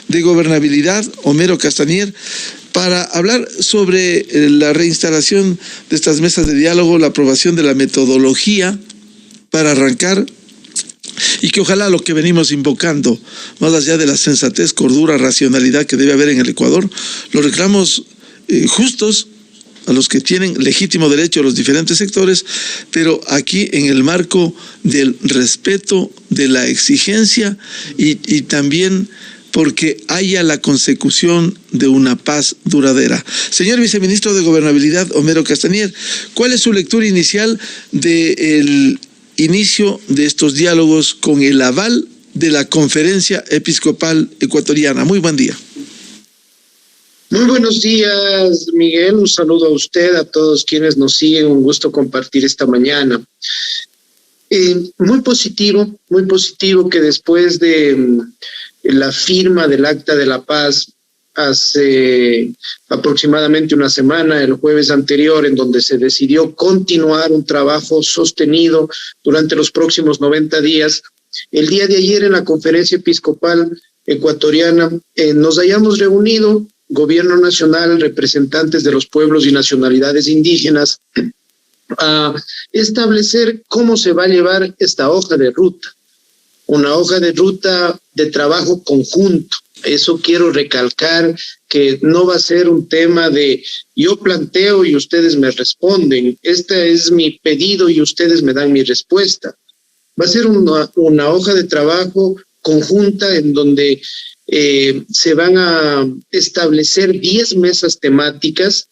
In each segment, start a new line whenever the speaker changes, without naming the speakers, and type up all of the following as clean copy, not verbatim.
de Gobernabilidad, Homero Castañer, para hablar sobre la reinstalación de estas mesas de diálogo, la aprobación de la metodología para arrancar, y que ojalá lo que venimos invocando, más allá de la sensatez, cordura, racionalidad que debe haber en el Ecuador, los reclamos justos a los que tienen legítimo derecho los diferentes sectores, pero aquí en el marco del respeto, de la exigencia y también porque haya la consecución de una paz duradera. Señor Viceministro de Gobernabilidad, Homero Castañer, ¿cuál es su lectura inicial del inicio de estos diálogos con el aval de la Conferencia Episcopal Ecuatoriana? Muy buen día.
Muy buenos días, Miguel. Un saludo a usted, a todos quienes nos siguen. Un gusto compartir esta mañana. Muy positivo que después de la firma del Acta de la Paz hace aproximadamente una semana, el jueves anterior, en donde se decidió continuar un trabajo sostenido durante los próximos 90 días. El día de ayer en la Conferencia Episcopal Ecuatoriana nos hayamos reunido, Gobierno Nacional, representantes de los pueblos y nacionalidades indígenas, a establecer cómo se va a llevar esta hoja de ruta, una hoja de ruta de trabajo conjunto. Eso quiero recalcar, que no va a ser un tema de yo planteo y ustedes me responden, este es mi pedido y ustedes me dan mi respuesta. Va a ser una hoja de trabajo conjunta en donde se van a establecer 10 mesas temáticas.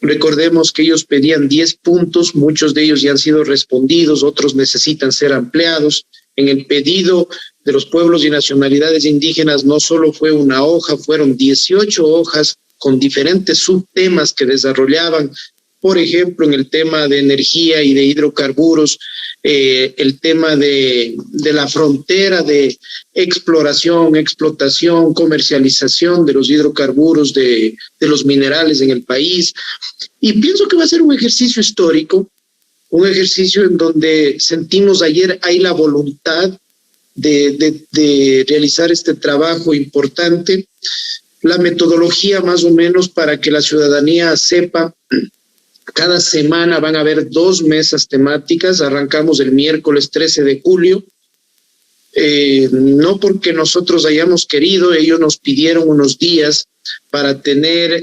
Recordemos que ellos pedían 10 puntos, muchos de ellos ya han sido respondidos, otros necesitan ser ampliados. En el pedido de los pueblos y nacionalidades indígenas no solo fue una hoja, fueron 18 hojas con diferentes subtemas que desarrollaban. Por ejemplo, en el tema de energía y de hidrocarburos, el tema de la frontera de exploración, explotación, comercialización de los hidrocarburos, de los minerales en el país. Y pienso que va a ser un ejercicio histórico, un ejercicio en donde sentimos ayer hay la voluntad de realizar este trabajo importante, la metodología más o menos para que la ciudadanía sepa. Cada semana van a haber 2 mesas temáticas. Arrancamos el miércoles 13 de julio. No porque nosotros hayamos querido, ellos nos pidieron unos días para tener,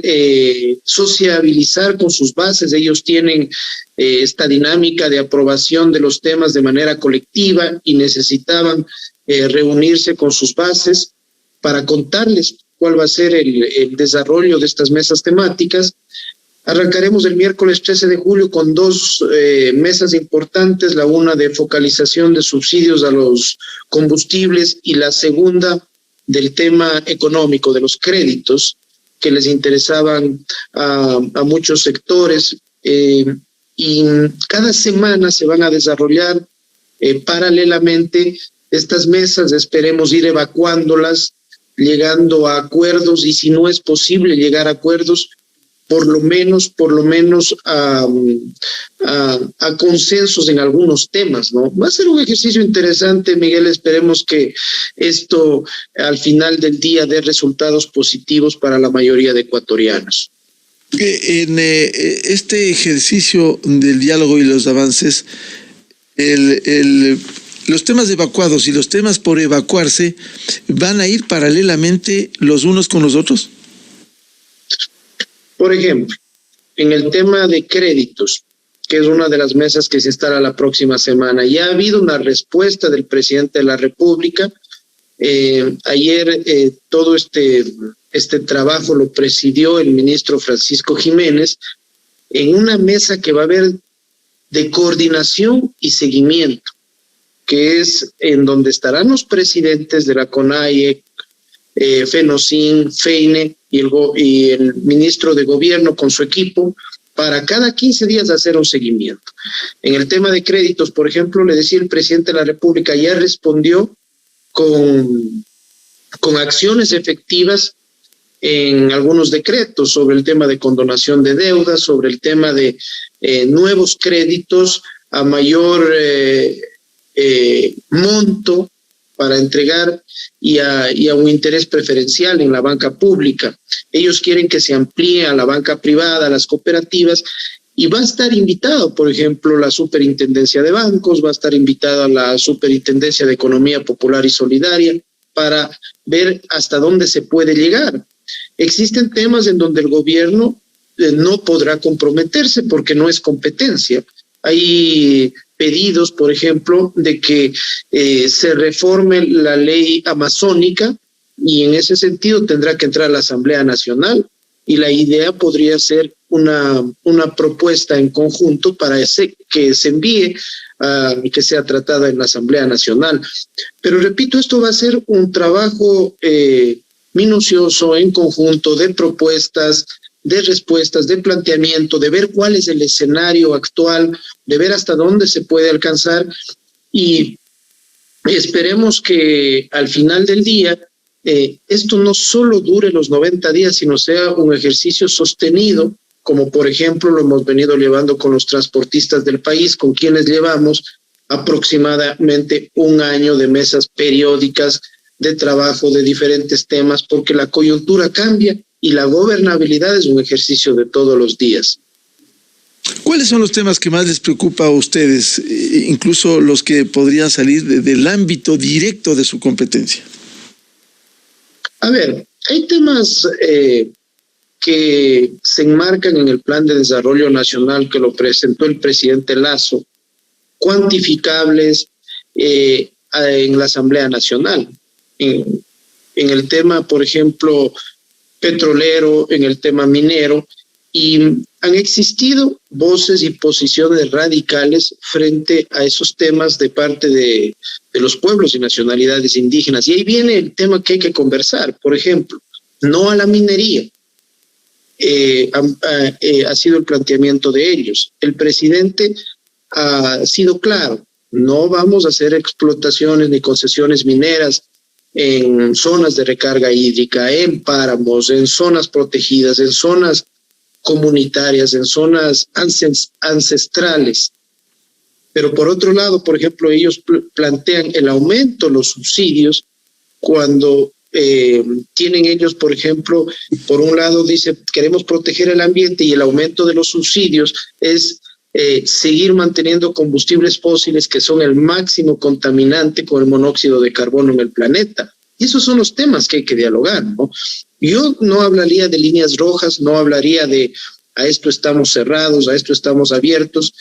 sociabilizar con sus bases. Ellos tienen esta dinámica de aprobación de los temas de manera colectiva y necesitaban reunirse con sus bases para contarles cuál va a ser el desarrollo de estas mesas temáticas. Arrancaremos el miércoles 13 de julio con 2 mesas importantes, la una de focalización de subsidios a los combustibles y la segunda del tema económico, de los créditos que les interesaban a muchos sectores. Y cada semana se van a desarrollar paralelamente estas mesas. Esperemos ir evacuándolas, llegando a acuerdos, y si no es posible llegar a acuerdos, por lo menos a consensos en algunos temas, ¿no? Va a ser un ejercicio interesante, Miguel. Esperemos que esto al final del día dé resultados positivos para la mayoría de ecuatorianos.
En este ejercicio del diálogo y los avances, los temas evacuados y los temas por evacuarse van a ir paralelamente los unos con los otros.
Por ejemplo, en el tema de créditos, que es una de las mesas que se instala la próxima semana, ya ha habido una respuesta del presidente de la República. Ayer todo este trabajo lo presidió el ministro Francisco Jiménez en una mesa que va a haber de coordinación y seguimiento, que es en donde estarán los presidentes de la CONAIE, FENOCIN, FEINE y el ministro de Gobierno con su equipo, para cada 15 días hacer un seguimiento. En el tema de créditos, por ejemplo, le decía el presidente de la República, ya respondió con acciones efectivas en algunos decretos sobre el tema de condonación de deudas, sobre el tema de nuevos créditos a mayor monto para entregar y a un interés preferencial en la banca pública. Ellos quieren que se amplíe a la banca privada, a las cooperativas, y va a estar invitado, por ejemplo, la Superintendencia de Bancos, va a estar invitada la Superintendencia de Economía Popular y Solidaria para ver hasta dónde se puede llegar. Existen temas en donde el gobierno no podrá comprometerse porque no es competencia. Hay pedidos, por ejemplo, de que se reforme la ley amazónica y en ese sentido tendrá que entrar a la Asamblea Nacional y la idea podría ser una propuesta en conjunto para que se envíe y que sea tratada en la Asamblea Nacional. Pero repito, esto va a ser un trabajo minucioso en conjunto de propuestas, de respuestas, de planteamiento, de ver cuál es el escenario actual, de ver hasta dónde se puede alcanzar y esperemos que al final del día esto no solo dure los 90 días, sino sea un ejercicio sostenido, como por ejemplo lo hemos venido llevando con los transportistas del país, con quienes llevamos aproximadamente un año de mesas periódicas de trabajo de diferentes temas, porque la coyuntura cambia y la gobernabilidad es un ejercicio de todos los días.
¿Cuáles son los temas que más les preocupa a ustedes, incluso los que podrían salir del ámbito directo de su competencia?
A ver, hay temas que se enmarcan en el Plan de Desarrollo Nacional que lo presentó el presidente Lasso, cuantificables en la Asamblea Nacional. En el tema, por ejemplo, petrolero, en el tema minero, y han existido voces y posiciones radicales frente a esos temas de parte de los pueblos y nacionalidades indígenas. Y ahí viene el tema que hay que conversar. Por ejemplo, no a la minería. Ha sido el planteamiento de ellos. El presidente ha sido claro, no vamos a hacer explotaciones ni concesiones mineras en zonas de recarga hídrica, en páramos, en zonas protegidas, en zonas comunitarias, en zonas ancestrales. Pero por otro lado, por ejemplo, ellos plantean el aumento de los subsidios cuando tienen ellos, por ejemplo, por un lado dice queremos proteger el ambiente y el aumento de los subsidios es seguir manteniendo combustibles fósiles que son el máximo contaminante con el monóxido de carbono en el planeta. Y esos son los temas que hay que dialogar, ¿no? Yo no hablaría de líneas rojas, no hablaría de a esto estamos cerrados, a esto estamos abiertos.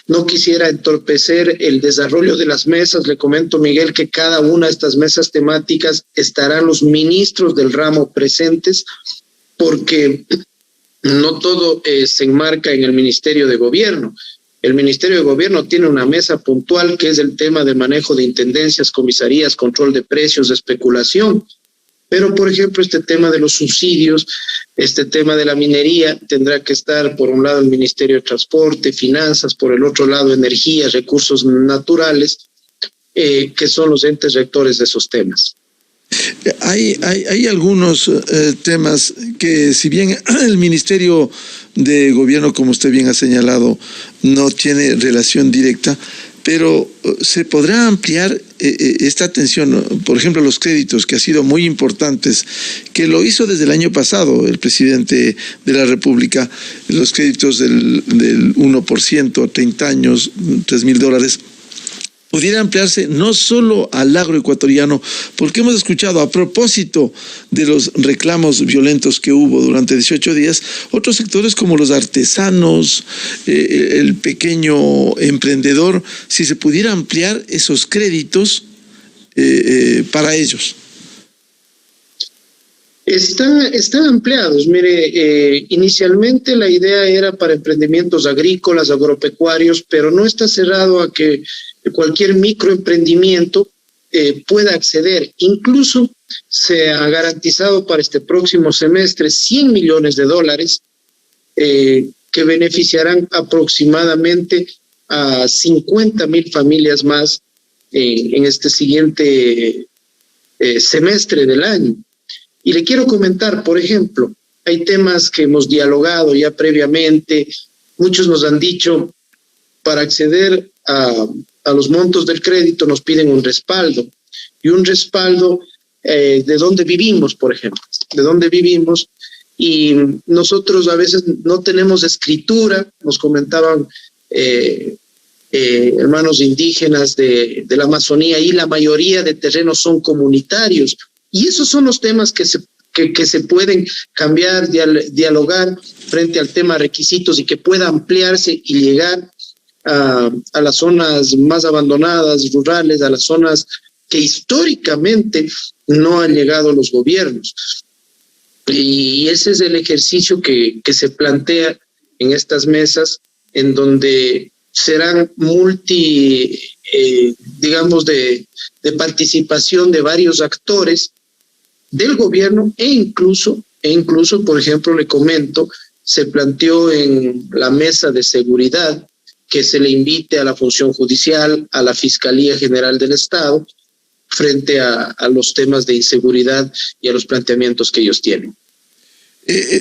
No quisiera entorpecer el desarrollo de las mesas. Le comento, Miguel, que cada una de estas mesas temáticas estarán los ministros del ramo presentes, porque no todo se enmarca en el Ministerio de Gobierno. El Ministerio de Gobierno tiene una mesa puntual que es el tema de manejo de intendencias, comisarías, control de precios, especulación. Pero, por ejemplo, este tema de los subsidios, este tema de la minería, tendrá que estar por un lado el Ministerio de Transporte, Finanzas, por el otro lado Energía, Recursos Naturales, que son los entes rectores de esos temas.
Hay algunos temas que, si bien el Ministerio de Gobierno, como usted bien ha señalado, no tiene relación directa, pero se podrá ampliar esta atención, por ejemplo, los créditos, que han sido muy importantes, que lo hizo desde el año pasado el presidente de la República, los créditos del 1% a 30 años, $3,000, pudiera ampliarse no solo al agroecuatoriano, porque hemos escuchado, a propósito de los reclamos violentos que hubo durante 18 días, otros sectores como los artesanos, el pequeño emprendedor, si se pudiera ampliar esos créditos para ellos.
Están ampliados. Mire, inicialmente la idea era para emprendimientos agrícolas, agropecuarios, pero no está cerrado a que cualquier microemprendimiento pueda acceder. Incluso se ha garantizado para este próximo semestre $100 millones que beneficiarán aproximadamente a 50,000 familias más en este siguiente semestre del año. Y le quiero comentar, por ejemplo, hay temas que hemos dialogado ya previamente, muchos nos han dicho, para acceder a a los montos del crédito nos piden un respaldo, y un respaldo de dónde vivimos, por ejemplo, de dónde vivimos, y nosotros a veces no tenemos escritura, nos comentaban hermanos indígenas de la Amazonía, y la mayoría de terrenos son comunitarios, y esos son los temas que se pueden cambiar, dialogar frente al tema requisitos, y que pueda ampliarse y llegar a las zonas más abandonadas, rurales, a las zonas que históricamente no han llegado los gobiernos. Y ese es el ejercicio que se plantea en estas mesas, en donde serán digamos, de participación de varios actores del gobierno, e incluso, por ejemplo, le comento, se planteó en la mesa de seguridad que se le invite a la función judicial, a la Fiscalía General del Estado, frente a los temas de inseguridad y a los planteamientos que ellos tienen.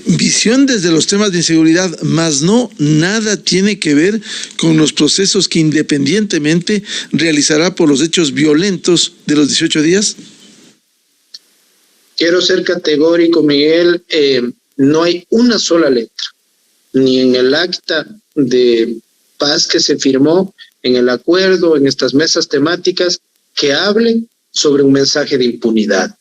Visión desde los temas de inseguridad, más no nada tiene que ver con los procesos que independientemente realizará por los hechos violentos de los 18 días.
Quiero ser categórico, Miguel, no hay una sola letra, ni en el acta de paz que se firmó, en el acuerdo, en estas mesas temáticas, que hable sobre un mensaje de impunidad.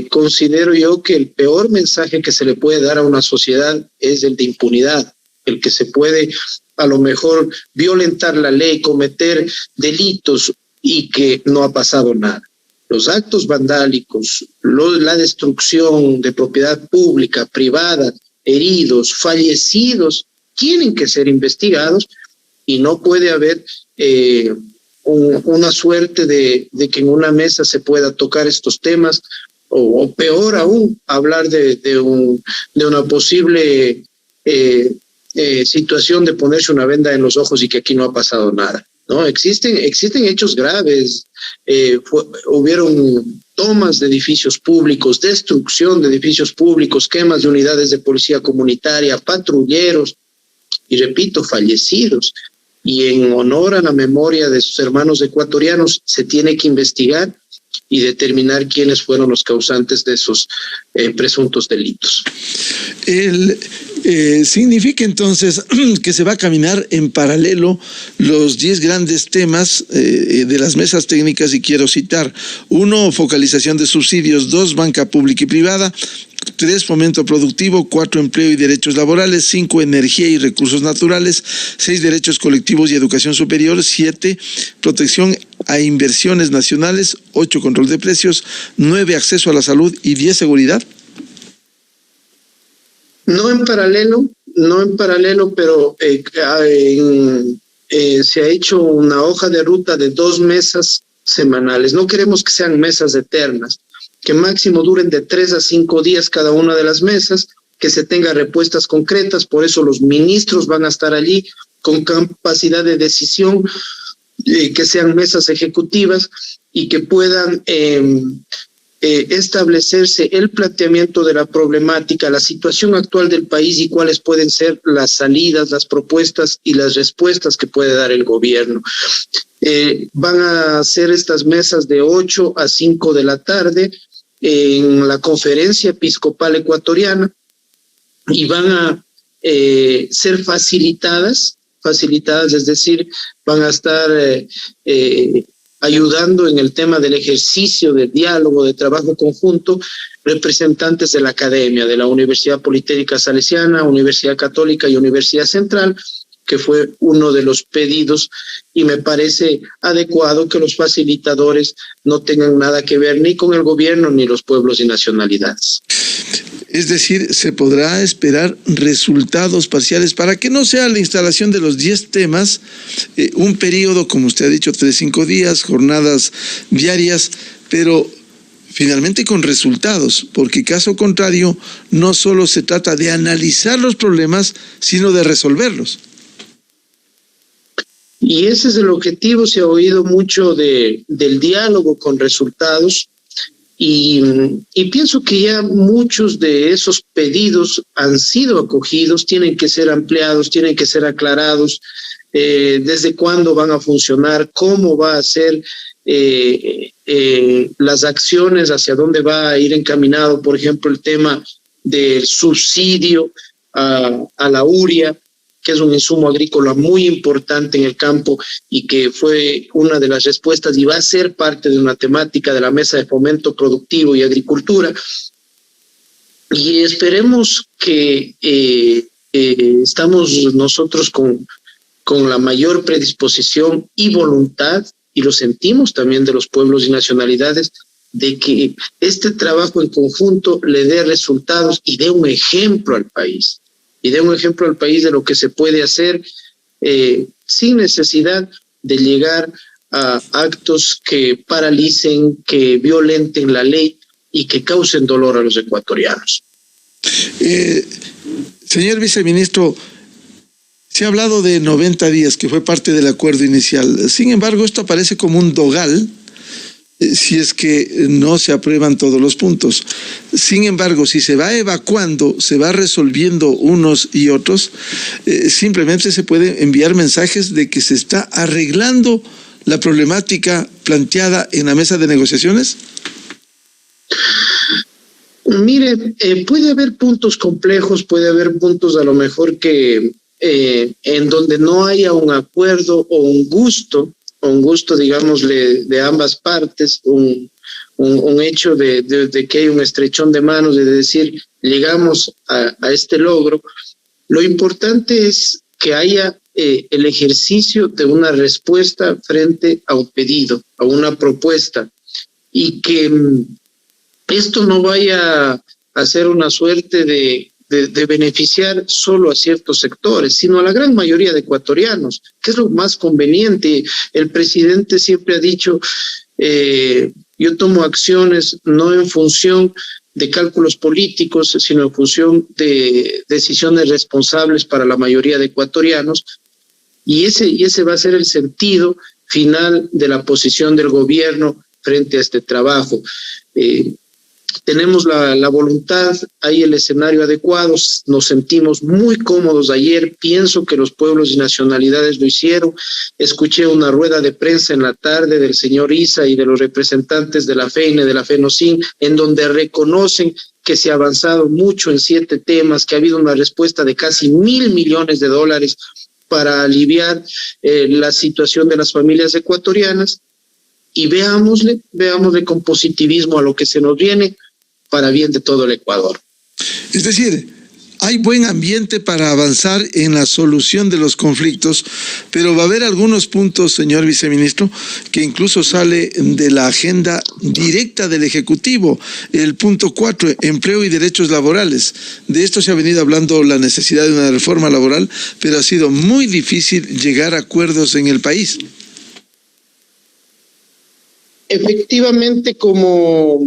Considero yo que el peor mensaje que se le puede dar a una sociedad es el de impunidad, el que se puede a lo mejor violentar la ley, cometer delitos y que no ha pasado nada. Los actos vandálicos, la destrucción de propiedad pública, privada, heridos, fallecidos, tienen que ser investigados, y no puede haber una suerte de que en una mesa se pueda tocar estos temas, o peor aún, hablar de una posible situación de ponerse una venda en los ojos y que aquí no ha pasado nada, ¿no? Existen hechos graves, hubieron tomas de edificios públicos, destrucción de edificios públicos, quemas de unidades de policía comunitaria, patrulleros, y repito, fallecidos. Y en honor a la memoria de sus hermanos ecuatorianos, se tiene que investigar y determinar quiénes fueron los causantes de esos presuntos delitos.
Significa entonces que se va a caminar en paralelo los 10 grandes temas de las mesas técnicas, y quiero citar: 1, focalización de subsidios; 2, banca pública y privada; 3, fomento productivo; 4, empleo y derechos laborales; 5, energía y recursos naturales; 6, derechos colectivos y educación superior; 7, protección a inversiones nacionales; 8, control de precios; 9, acceso a la salud; y 10, seguridad.
No en paralelo, pero se ha hecho una hoja de ruta de 2 mesas semanales. No queremos que sean mesas eternas, que máximo duren de 3 a 5 días cada una de las mesas, que se tenga respuestas concretas. Por eso los ministros van a estar allí con capacidad de decisión, que sean mesas ejecutivas y que puedan establecerse el planteamiento de la problemática, la situación actual del país, y cuáles pueden ser las salidas, las propuestas y las respuestas que puede dar el gobierno. Van a hacer estas mesas de 8 a 5 de la tarde en la Conferencia Episcopal Ecuatoriana, y van a ser facilitadas, es decir, van a estar ayudando en el tema del ejercicio del diálogo, de trabajo conjunto, representantes de la academia, de la Universidad Politécnica Salesiana, Universidad Católica y Universidad Central, que fue uno de los pedidos, y me parece adecuado que los facilitadores no tengan nada que ver ni con el gobierno ni los pueblos y nacionalidades.
Es decir, se podrá esperar resultados parciales para que no sea la instalación de los 10 temas, un periodo, como usted ha dicho, 3-5 días, jornadas diarias, pero finalmente con resultados, porque caso contrario, no solo se trata de analizar los problemas, sino de resolverlos.
Y ese es el objetivo. Se ha oído mucho del diálogo con resultados. Y pienso que ya muchos de esos pedidos han sido acogidos, tienen que ser ampliados, tienen que ser aclarados. desde cuándo van a funcionar, cómo va a ser las acciones, hacia dónde va a ir encaminado, por ejemplo, el tema del subsidio a la urea, que es un insumo agrícola muy importante en el campo y que fue una de las respuestas y va a ser parte de una temática de la Mesa de Fomento Productivo y Agricultura. Y esperemos que estamos nosotros con la mayor predisposición y voluntad, y lo sentimos también de los pueblos y nacionalidades, de que este trabajo en conjunto le dé resultados y dé un ejemplo al país. Y dé un ejemplo al país de lo que se puede hacer sin necesidad de llegar a actos que paralicen, que violenten la ley y que causen dolor a los ecuatorianos.
Señor viceministro, se ha hablado de 90 días, que fue parte del acuerdo inicial. Sin embargo, esto aparece como un dogal si es que no se aprueban todos los puntos. Sin embargo, si se va evacuando, se va resolviendo unos y otros, simplemente se pueden enviar mensajes de que se está arreglando la problemática planteada en la mesa de negociaciones.
Mire, puede haber puntos complejos, puede haber puntos a lo mejor que en donde no haya un acuerdo o un gusto, digámosle, de ambas partes, un hecho de que hay un estrechón de manos, de decir, llegamos a este logro. Lo importante es que haya el ejercicio de una respuesta frente a un pedido, a una propuesta, y que esto no vaya a ser una suerte de beneficiar solo a ciertos sectores, sino a la gran mayoría de ecuatorianos, que es lo más conveniente. El presidente siempre ha dicho, yo tomo acciones no en función de cálculos políticos, sino en función de decisiones responsables para la mayoría de ecuatorianos, y ese va a ser el sentido final de la posición del gobierno frente a este trabajo. Tenemos la voluntad, hay el escenario adecuado, nos sentimos muy cómodos ayer, pienso que los pueblos y nacionalidades lo hicieron. Escuché una rueda de prensa en la tarde del señor Issa y de los representantes de la FEINE, de la FENOCIN, en donde reconocen que se ha avanzado mucho en 7 temas, que ha habido una respuesta de casi $1.000 millones para aliviar la situación de las familias ecuatorianas. Y veámosle con positivismo a lo que se nos viene para bien de todo el Ecuador.
Es decir, hay buen ambiente para avanzar en la solución de los conflictos, pero va a haber algunos puntos, señor viceministro, que incluso sale de la agenda directa del Ejecutivo. El punto 4, empleo y derechos laborales. De esto se ha venido hablando, la necesidad de una reforma laboral, pero ha sido muy difícil llegar a acuerdos en el país.
Efectivamente, como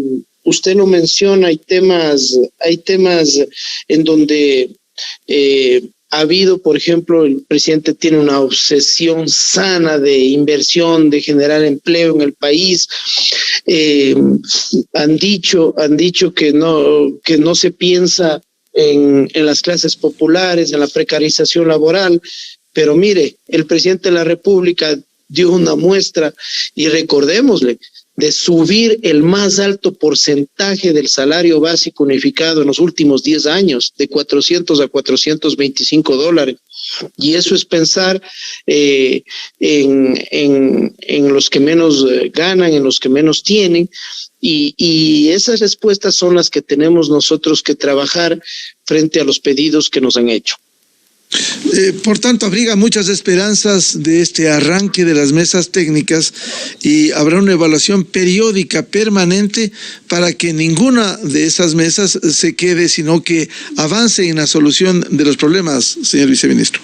usted lo menciona, hay temas en donde ha habido, por ejemplo, el presidente tiene una obsesión sana de inversión, de generar empleo en el país. Han dicho que no se piensa en las clases populares, en la precarización laboral, pero mire, el presidente de la República dio una muestra, y recordémosle, de subir el más alto porcentaje del salario básico unificado en los últimos 10 años, de $400 a $425. Y eso es pensar en los que menos ganan, en los que menos tienen, y esas respuestas son las que tenemos nosotros que trabajar frente a los pedidos que nos han hecho.
Por tanto, abriga muchas esperanzas de este arranque de las mesas técnicas, y habrá una evaluación periódica, permanente, para que ninguna de esas mesas se quede, sino que avance en la solución de los problemas, señor viceministro.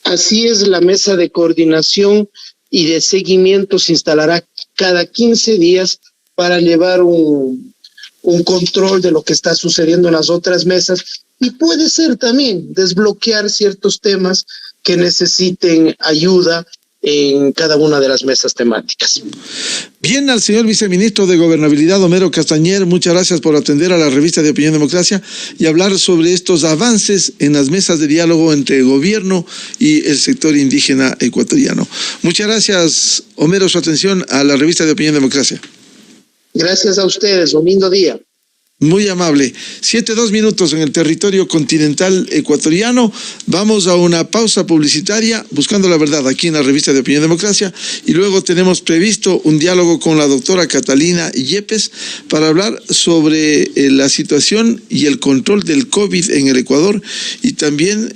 Así es, la mesa de coordinación y de seguimiento se instalará cada 15 días para llevar un control de lo que está sucediendo en las otras mesas, y puede ser también desbloquear ciertos temas que necesiten ayuda en cada una de las mesas temáticas.
Bien, al señor viceministro de Gobernabilidad, Homero Castañer, muchas gracias por atender a la revista de Opinión Democracia y hablar sobre estos avances en las mesas de diálogo entre el gobierno y el sector indígena ecuatoriano. Muchas gracias, Homero, su atención a la revista de Opinión Democracia.
Gracias a ustedes, un lindo día.
Muy amable. 7:02 en el territorio continental ecuatoriano. Vamos a una pausa publicitaria, buscando la verdad, aquí en la revista de Opinión Democracia, y luego tenemos previsto un diálogo con la doctora Catalina Yepes para hablar sobre la situación y el control del COVID en el Ecuador y también